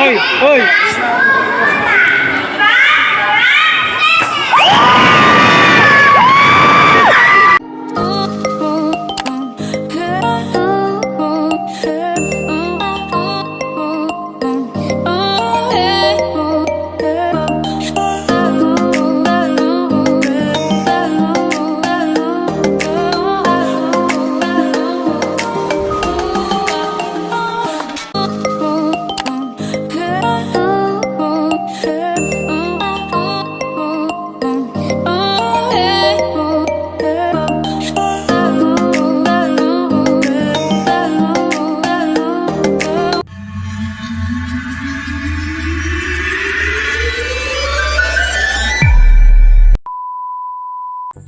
Hoy! Hoy!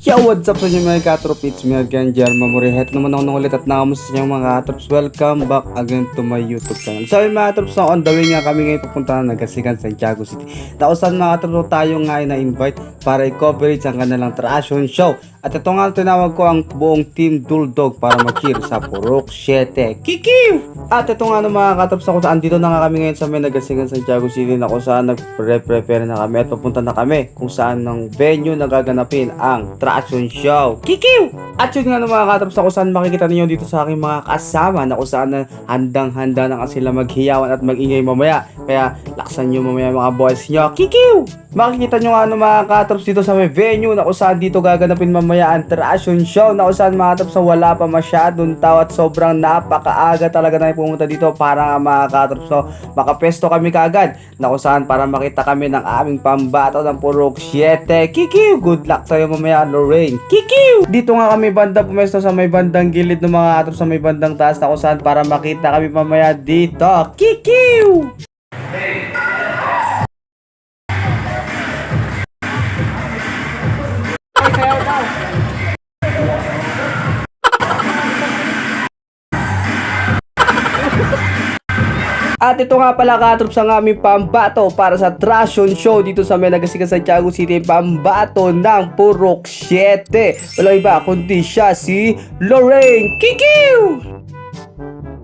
Yo, what's up sa inyo mga katrops? It's me again, Jerma Morihet naman ako ulit at nakamusta sa inyo mga katrops. Welcome back again to my YouTube channel. So mga katrops, on the way nga kami ngayon pupunta na Nagasigan, Santiago City. Taosan mga katrops, tayo nga ay na-invite para i-coverage ang kanilang trasyon show. At ito nga tinawag ko ang buong Team Duldog para mag-cheer sa Purok 7. Kikiw! At ito nga mga katrops, ako saan dito na nga kami ngayon sa may Nagasigan, Santiago City na kung saan nag-prepare na kami at papunta na kami kung saan ng venue na gaganapin ang trasyon show. Kikiw! At yun nga mga katrops, na kung saan makikita ninyo dito sa aking mga kasama na kung saan na handang-handa na sila maghiyawan at mag-ingay mamaya. Kaya laksan nyo mamaya mga boys nyo. Kikiw! Makikita nyo nga mga katrops dito sa may venue na kung saan dito gaganapin mamaya ang trasyon show na kung saan mga katrops na wala pa masyadong tao at sobrang napakaaga talaga na pumunta dito para nga mga katrops no, makapesto kami kaagad na kung saan para makita kami ng aming pambato ng Purok 7. Kikiw! Good luck sa'yo mamaya Lorraine. Kikiw! Dito nga kami banda pumesto sa may bandang gilid ng mga katrops sa may bandang taas na kung saan para makita kami mamaya dito. Kikiw! At ito nga pala katrops ang aming pambato para sa trasyon show dito sa may Nagasigan, Santiago City. Pambato ng Purok 7. Walang iba kundi siya si Lorraine. Kikiw!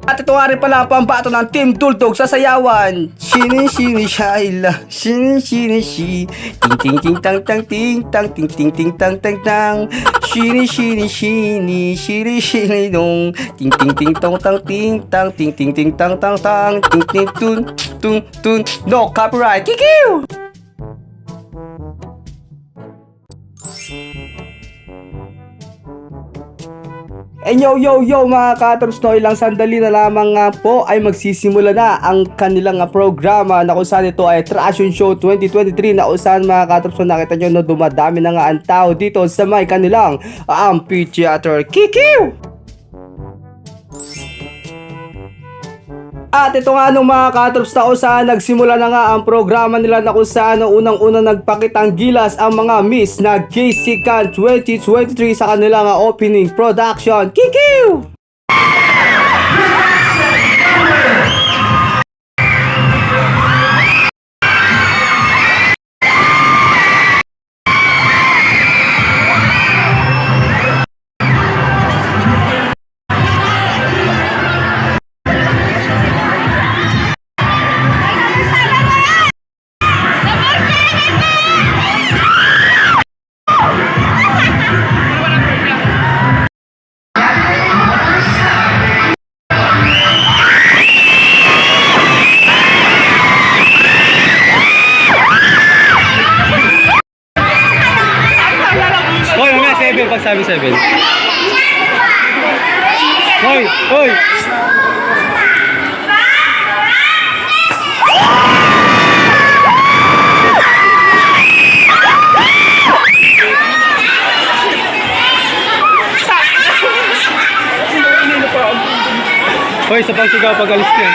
At ito nga rin pala ang pambato ng Team Duldog sa sayawan. Shini shini shaila, shini shini shi, ting ting ting tang tang ting tang ting ting ting tang tang tang, shini shini shini, shiri shini dong, ting ting ting tong tang ting tang ting ting ting tang tang tang, ting ting tun tun tun. No copyright. Kikiw! And yo mga katrops no, ilang sandali na lamang nga po ay magsisimula na ang kanilang programa na kung saan ito ay Trasyon Show 2023 na kung saan mga katrops no, nakita nyo no, dumadami na nga ang tao dito sa may kanilang amphitheater. Kikiw! At ito nga nung mga katrops na kung saan nagsimula na nga ang programa nila na kung saan unang-unang nagpakitang gilas ang mga Miss Nagasigan 2023 sa kanilang opening production. Kikiw! Pag sabi 7. Hoy! Hoy! Hoy, sa pagsigaw pag alis niya.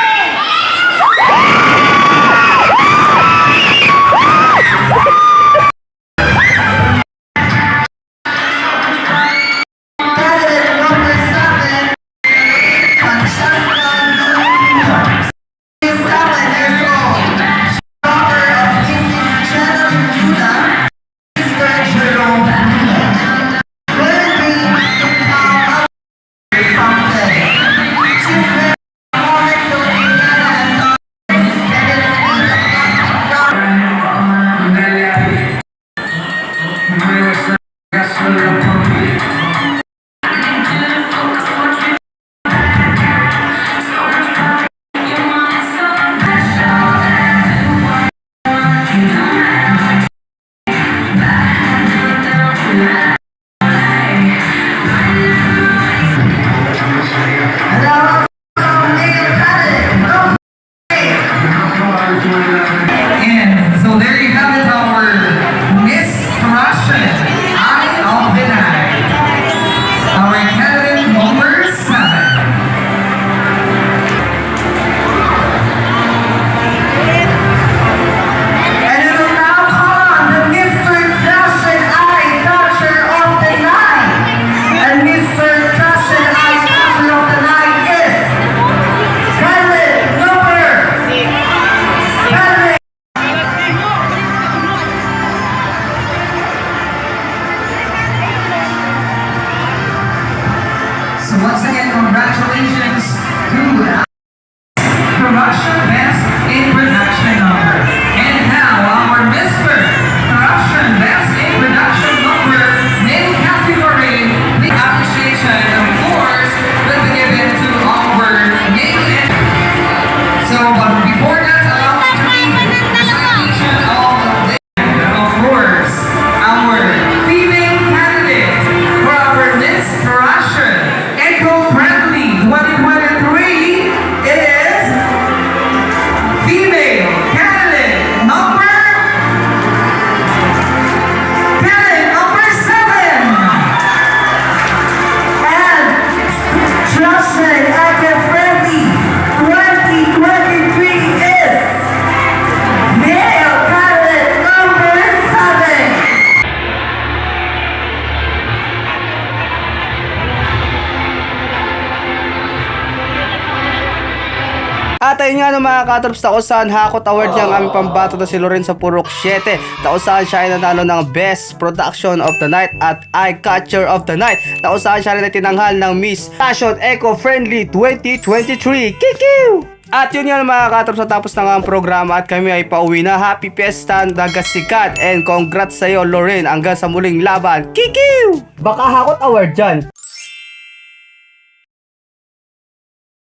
At ayun nga no mga katrops, nausahan hakot award niya ang aming pambato na si Loren sa Purok 7. Nausahan siya ay nanalo ng Best Production of the Night at Eye Catcher of the Night. Nausahan siya rin ay tinanghal ng Miss Fashion Eco-Friendly 2023. Kikiw! At yun nga mga katrops, natapos na nga ang programa at kami ay pauwi na. Happy Fiesta Dagasikat and congrats sa'yo Loren hanggang sa muling laban. Kikiw! Baka hakot award dyan.